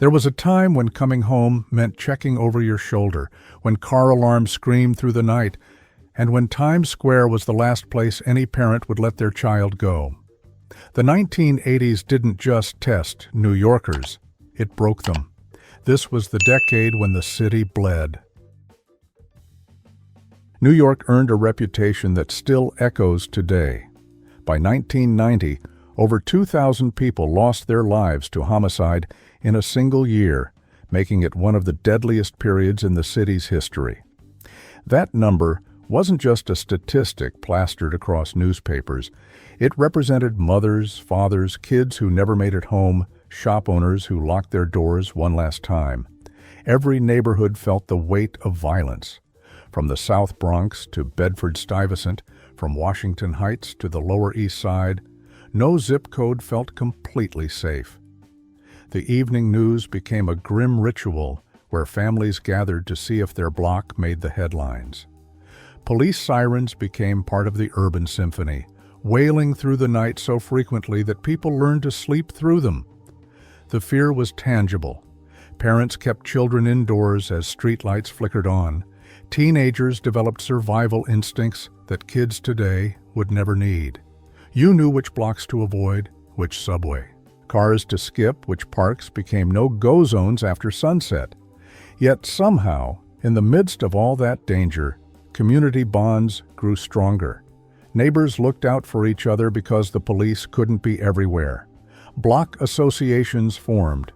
There was a time when coming home meant checking over your shoulder, when car alarms screamed through the night, and when Times Square was the last place any parent would let their child go. The 1980s didn't just test New Yorkers, it broke them. This was the decade when the city bled. New York earned a reputation that still echoes today. By 1990, over 2,000 people lost their lives to homicide in a single year, making it one of the deadliest periods in the city's history. That number wasn't just a statistic plastered across newspapers. It represented mothers, fathers, kids who never made it home, shop owners who locked their doors one last time. Every neighborhood felt the weight of violence. From the South Bronx to Bedford-Stuyvesant, from Washington Heights to the Lower East Side, no zip code felt completely safe. The evening news became a grim ritual where families gathered to see if their block made the headlines. Police sirens became part of the urban symphony, wailing through the night so frequently that people learned to sleep through them. The fear was tangible. Parents kept children indoors as streetlights flickered on. Teenagers developed survival instincts that kids today would never need. You knew which blocks to avoid, which subway. Cars to skip, which parks became no-go zones after sunset. Yet somehow, in the midst of all that danger, community bonds grew stronger. Neighbors looked out for each other because the police couldn't be everywhere. Block associations formed.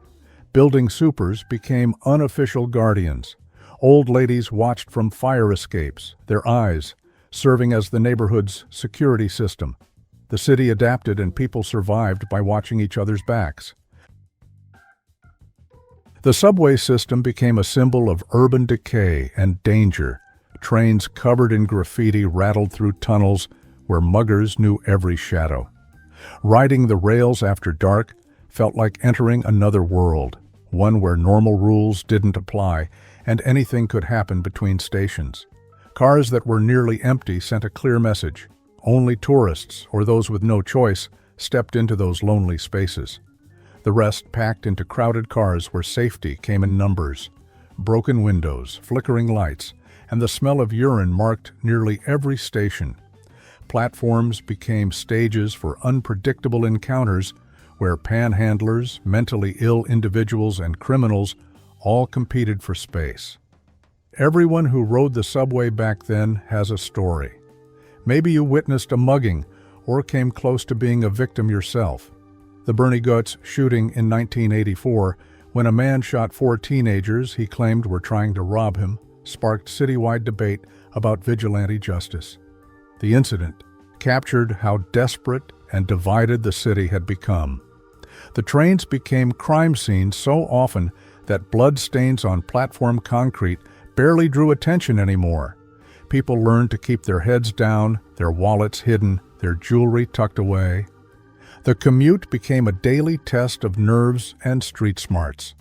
Building supers became unofficial guardians. Old ladies watched from fire escapes, their eyes serving as the neighborhood's security system. The city adapted and people survived by watching each other's backs. The subway system became a symbol of urban decay and danger. Trains covered in graffiti rattled through tunnels where muggers knew every shadow. Riding the rails after dark felt like entering another world, one where normal rules didn't apply and anything could happen between stations. Cars that were nearly empty sent a clear message. Only tourists, or those with no choice, stepped into those lonely spaces. The rest packed into crowded cars where safety came in numbers. Broken windows, flickering lights, and the smell of urine marked nearly every station. Platforms became stages for unpredictable encounters where panhandlers, mentally ill individuals, and criminals all competed for space. Everyone who rode the subway back then has a story. Maybe you witnessed a mugging or came close to being a victim yourself. The Bernie Goetz shooting in 1984, when a man shot 4 teenagers he claimed were trying to rob him, sparked citywide debate about vigilante justice. The incident captured how desperate and divided the city had become. The trains became crime scenes so often that blood stains on platform concrete barely drew attention anymore. People learned to keep their heads down, their wallets hidden, their jewelry tucked away. The commute became a daily test of nerves and street smarts.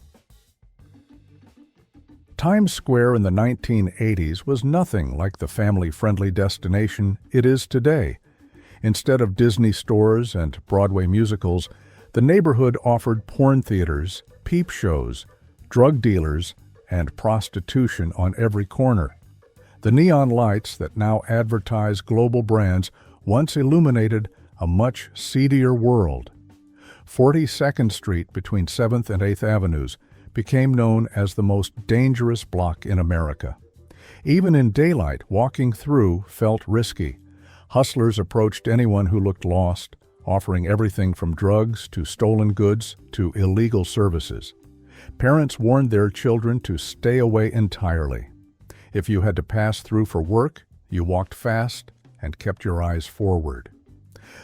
Times Square in the 1980s was nothing like the family-friendly destination it is today. Instead of Disney stores and Broadway musicals, the neighborhood offered porn theaters, peep shows, drug dealers, and prostitution on every corner. The neon lights that now advertise global brands once illuminated a much seedier world. 42nd Street between 7th and 8th Avenues became known as the most dangerous block in America. Even in daylight, walking through felt risky. Hustlers approached anyone who looked lost, offering everything from drugs to stolen goods to illegal services. Parents warned their children to stay away entirely. If you had to pass through for work, you walked fast and kept your eyes forward.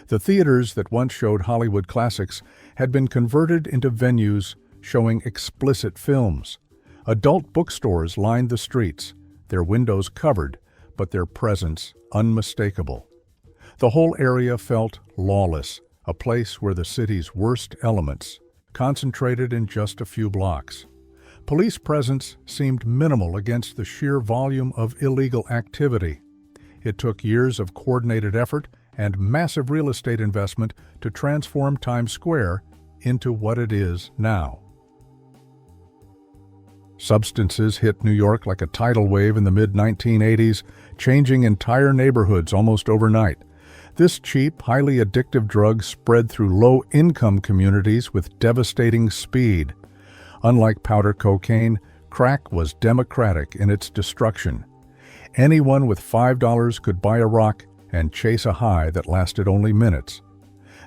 The theaters that once showed Hollywood classics had been converted into venues showing explicit films. Adult bookstores lined the streets, their windows covered, but their presence unmistakable. The whole area felt lawless, a place where the city's worst elements concentrated in just a few blocks. Police presence seemed minimal against the sheer volume of illegal activity. It took years of coordinated effort and massive real estate investment to transform Times Square into what it is now. Substances hit New York like a tidal wave in the mid-1980s, changing entire neighborhoods almost overnight. This cheap, highly addictive drug spread through low-income communities with devastating speed. Unlike powder cocaine, crack was democratic in its destruction. Anyone with $5 could buy a rock and chase a high that lasted only minutes.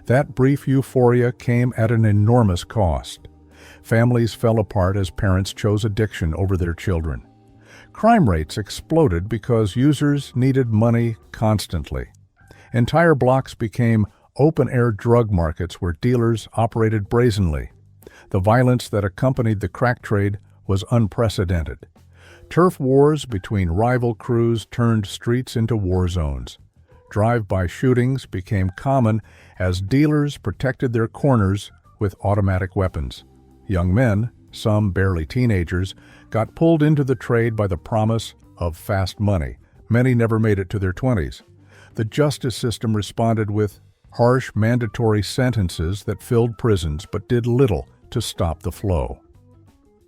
That brief euphoria came at an enormous cost. Families fell apart as parents chose addiction over their children. Crime rates exploded because users needed money constantly. Entire blocks became open-air drug markets where dealers operated brazenly. The violence that accompanied the crack trade was unprecedented. Turf wars between rival crews turned streets into war zones. Drive-by shootings became common as dealers protected their corners with automatic weapons. Young men, some barely teenagers, got pulled into the trade by the promise of fast money. Many never made it to their 20s. The justice system responded with harsh mandatory sentences that filled prisons but did little to stop the flow.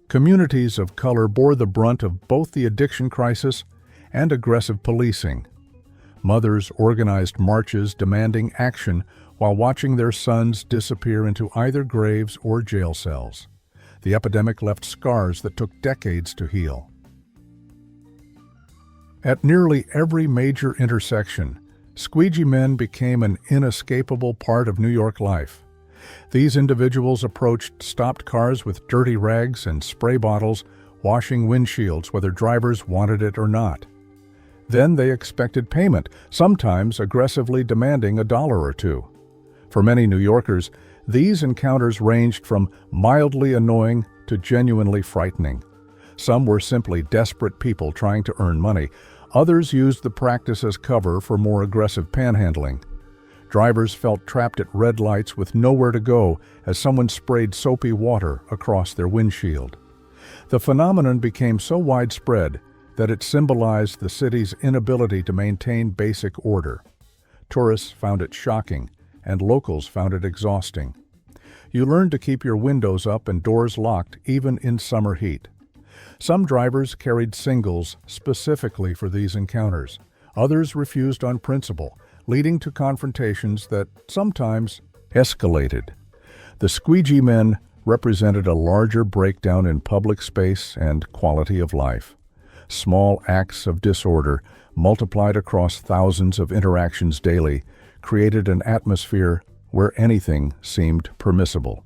Communities of color bore the brunt of both the addiction crisis and aggressive policing. Mothers organized marches demanding action while watching their sons disappear into either graves or jail cells. The epidemic left scars that took decades to heal. At nearly every major intersection, Squeegee men became an inescapable part of New York life. These individuals approached stopped cars with dirty rags and spray bottles, washing windshields whether drivers wanted it or not. Then they expected payment, sometimes aggressively demanding $1 or $2. For many New Yorkers, these encounters ranged from mildly annoying to genuinely frightening. Some were simply desperate people trying to earn money. Others used the practice as cover for more aggressive panhandling. Drivers felt trapped at red lights with nowhere to go as someone sprayed soapy water across their windshield. The phenomenon became so widespread that it symbolized the city's inability to maintain basic order. Tourists found it shocking, and locals found it exhausting. You learned to keep your windows up and doors locked even in summer heat. Some drivers carried singles specifically for these encounters. Others refused on principle, leading to confrontations that sometimes escalated. The Squeegee men represented a larger breakdown in public space and quality of life. Small acts of disorder, multiplied across thousands of interactions daily, created an atmosphere where anything seemed permissible.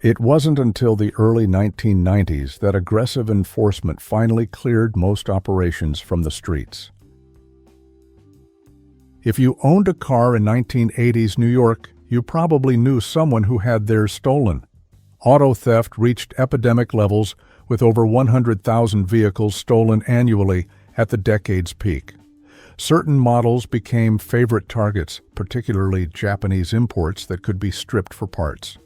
It wasn't until the early 1990s that aggressive enforcement finally cleared most operations from the streets. If you owned a car in 1980s New York, you probably knew someone who had theirs stolen. Auto theft reached epidemic levels, with over 100,000 vehicles stolen annually at the decade's peak. Certain models became favorite targets, particularly Japanese imports that could be stripped for parts.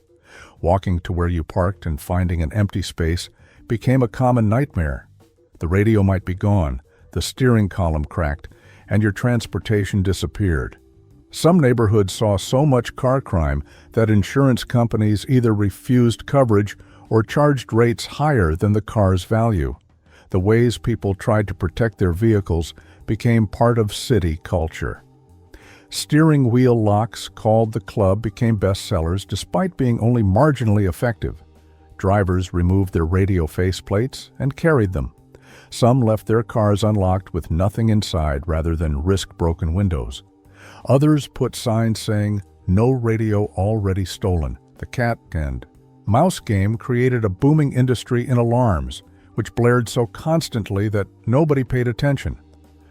Walking to where you parked and finding an empty space became a common nightmare. The radio might be gone, the steering column cracked, and your transportation disappeared. Some neighborhoods saw so much car crime that insurance companies either refused coverage or charged rates higher than the car's value. The ways people tried to protect their vehicles became part of city culture. Steering wheel locks called the club became bestsellers despite being only marginally effective. Drivers removed their radio faceplates and carried them. Some left their cars unlocked with nothing inside rather than risk broken windows. Others put signs saying, "No radio already stolen." The cat and mouse game created a booming industry in alarms, which blared so constantly that nobody paid attention.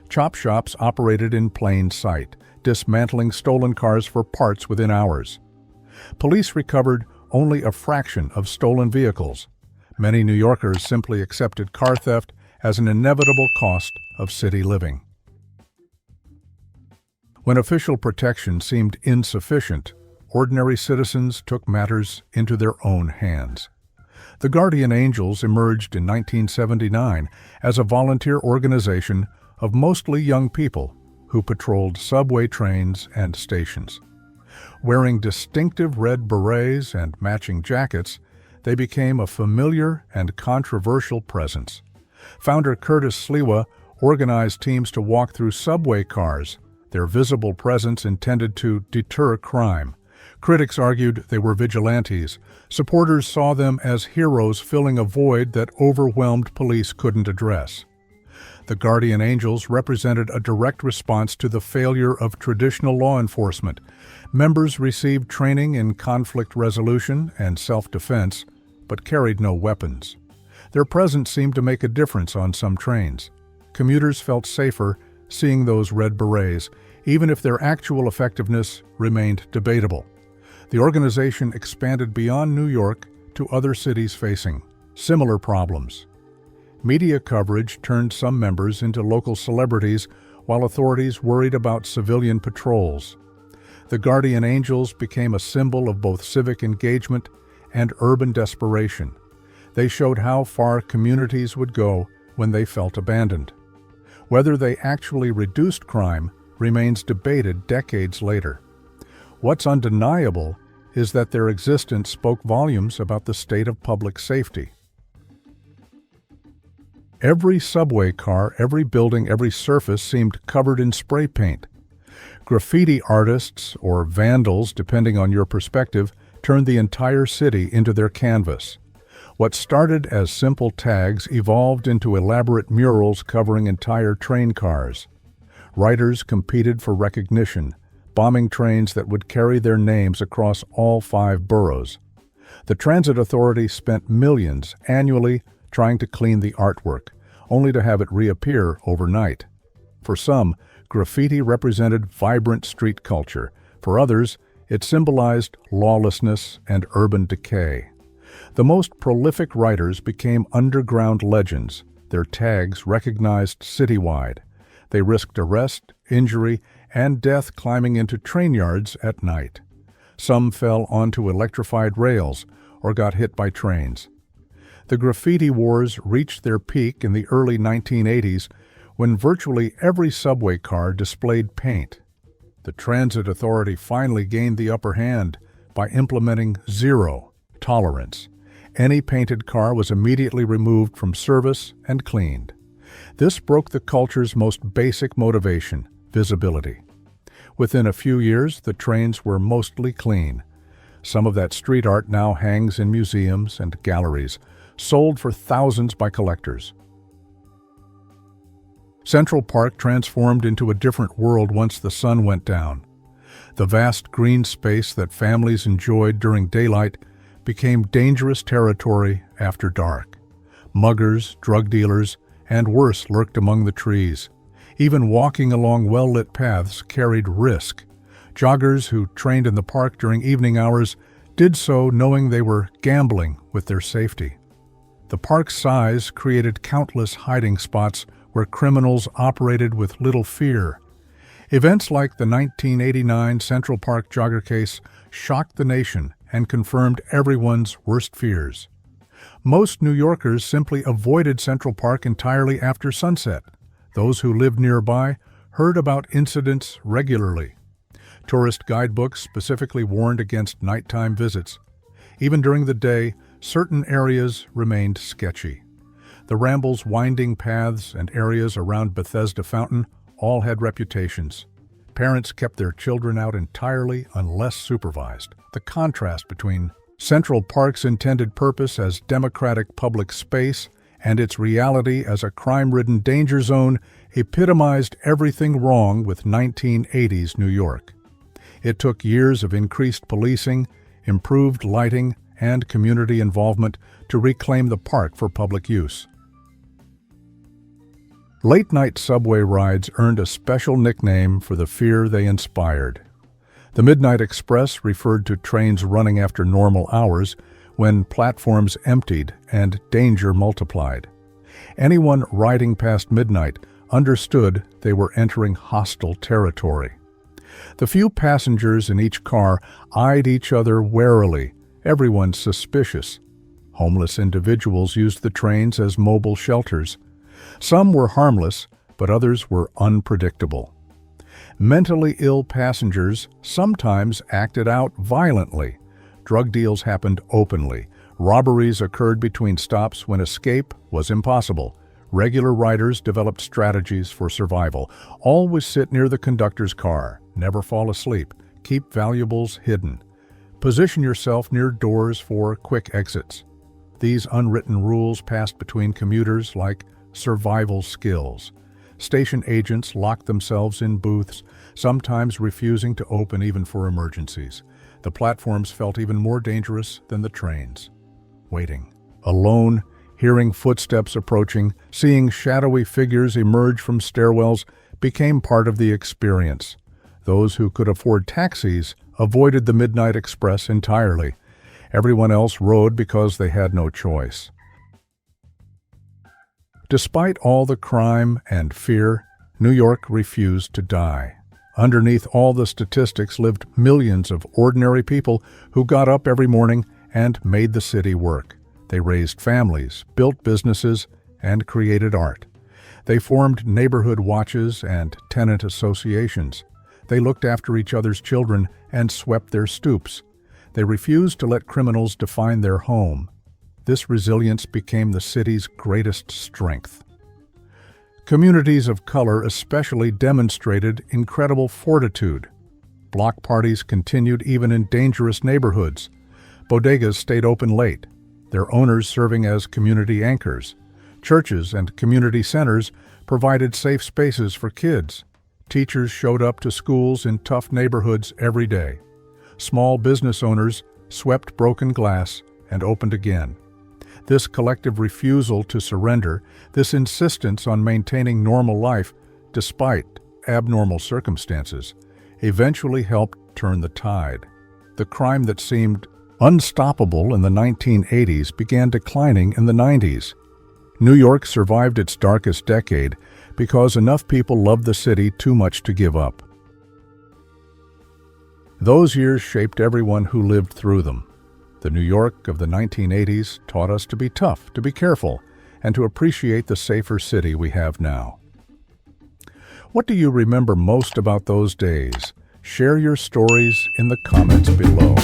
Chop shops operated in plain sight, dismantling stolen cars for parts within hours. Police recovered only a fraction of stolen vehicles. Many New Yorkers simply accepted car theft as an inevitable cost of city living. When official protection seemed insufficient, ordinary citizens took matters into their own hands. The Guardian Angels emerged in 1979 as a volunteer organization of mostly young people who patrolled subway trains and stations. Wearing distinctive red berets and matching jackets, they became a familiar and controversial presence. Founder Curtis Sliwa organized teams to walk through subway cars, their visible presence intended to deter crime. Critics argued they were vigilantes. Supporters saw them as heroes filling a void that overwhelmed police couldn't address. The Guardian Angels represented a direct response to the failure of traditional law enforcement. Members received training in conflict resolution and self-defense, but carried no weapons. Their presence seemed to make a difference on some trains. Commuters felt safer seeing those red berets, even if their actual effectiveness remained debatable. The organization expanded beyond New York to other cities facing similar problems. Media coverage turned some members into local celebrities, while authorities worried about civilian patrols. The Guardian Angels became a symbol of both civic engagement and urban desperation. They showed how far communities would go when they felt abandoned. Whether they actually reduced crime remains debated decades later. What's undeniable is that their existence spoke volumes about the state of public safety. Every subway car, every building, every surface seemed covered in spray paint. Graffiti artists, or vandals, depending on your perspective, turned the entire city into their canvas. What started as simple tags evolved into elaborate murals covering entire train cars. Writers competed for recognition, bombing trains that would carry their names across all 5 boroughs. The Transit Authority spent millions annually trying to clean the artwork, only to have it reappear overnight. For some, graffiti represented vibrant street culture. For others, it symbolized lawlessness and urban decay. The most prolific writers became underground legends, their tags recognized citywide. They risked arrest, injury, and death climbing into train yards at night. Some fell onto electrified rails or got hit by trains. The graffiti wars reached their peak in the early 1980s when virtually every subway car displayed paint. The Transit Authority finally gained the upper hand by implementing zero tolerance. Any painted car was immediately removed from service and cleaned. This broke the culture's most basic motivation, visibility. Within a few years, the trains were mostly clean. Some of that street art now hangs in museums and galleries, sold for thousands by collectors. Central Park transformed into a different world once the sun went down. The vast green space that families enjoyed during daylight became dangerous territory after dark. Muggers, drug dealers, and worse lurked among the trees. Even walking along well-lit paths carried risk. Joggers who trained in the park during evening hours did so knowing they were gambling with their safety. The park's size created countless hiding spots where criminals operated with little fear. Events like the 1989 Central Park jogger case shocked the nation and confirmed everyone's worst fears. Most New Yorkers simply avoided Central Park entirely after sunset. Those who lived nearby heard about incidents regularly. Tourist guidebooks specifically warned against nighttime visits. Even during the day, certain areas remained sketchy. The Ramble's winding paths and areas around Bethesda Fountain all had reputations. Parents kept their children out entirely unless supervised. The contrast between Central Park's intended purpose as democratic public space and its reality as a crime-ridden danger zone epitomized everything wrong with 1980s New York. It took years of increased policing, improved lighting, and community involvement to reclaim the park for public use. Late-night subway rides earned a special nickname for the fear they inspired. The Midnight Express referred to trains running after normal hours when platforms emptied and danger multiplied. Anyone riding past midnight understood they were entering hostile territory. The few passengers in each car eyed each other warily, everyone suspicious. Homeless individuals used the trains as mobile shelters. Some were harmless, but others were unpredictable. Mentally ill passengers sometimes acted out violently. Drug deals happened openly. Robberies occurred between stops when escape was impossible. Regular riders developed strategies for survival. Always sit near the conductor's car. Never fall asleep. Keep valuables hidden. Position yourself near doors for quick exits. These unwritten rules passed between commuters like survival skills. Station agents locked themselves in booths, sometimes refusing to open even for emergencies. The platforms felt even more dangerous than the trains. Waiting. Alone, hearing footsteps approaching, seeing shadowy figures emerge from stairwells became part of the experience. Those who could afford taxis avoided the Midnight Express entirely. Everyone else rode because they had no choice. Despite all the crime and fear, New York refused to die. Underneath all the statistics lived millions of ordinary people who got up every morning and made the city work. They raised families, built businesses, and created art. They formed neighborhood watches and tenant associations. They looked after each other's children and swept their stoops. They refused to let criminals define their home. This resilience became the city's greatest strength. Communities of color especially demonstrated incredible fortitude. Block parties continued even in dangerous neighborhoods. Bodegas stayed open late, their owners serving as community anchors. Churches and community centers provided safe spaces for kids. Teachers showed up to schools in tough neighborhoods every day. Small business owners swept broken glass and opened again. This collective refusal to surrender, this insistence on maintaining normal life despite abnormal circumstances, eventually helped turn the tide. The crime that seemed unstoppable in the 1980s began declining in the 90s. New York survived its darkest decade because enough people loved the city too much to give up. Those years shaped everyone who lived through them. The New York of the 1980s taught us to be tough, to be careful, and to appreciate the safer city we have now. What do you remember most about those days? Share your stories in the comments below.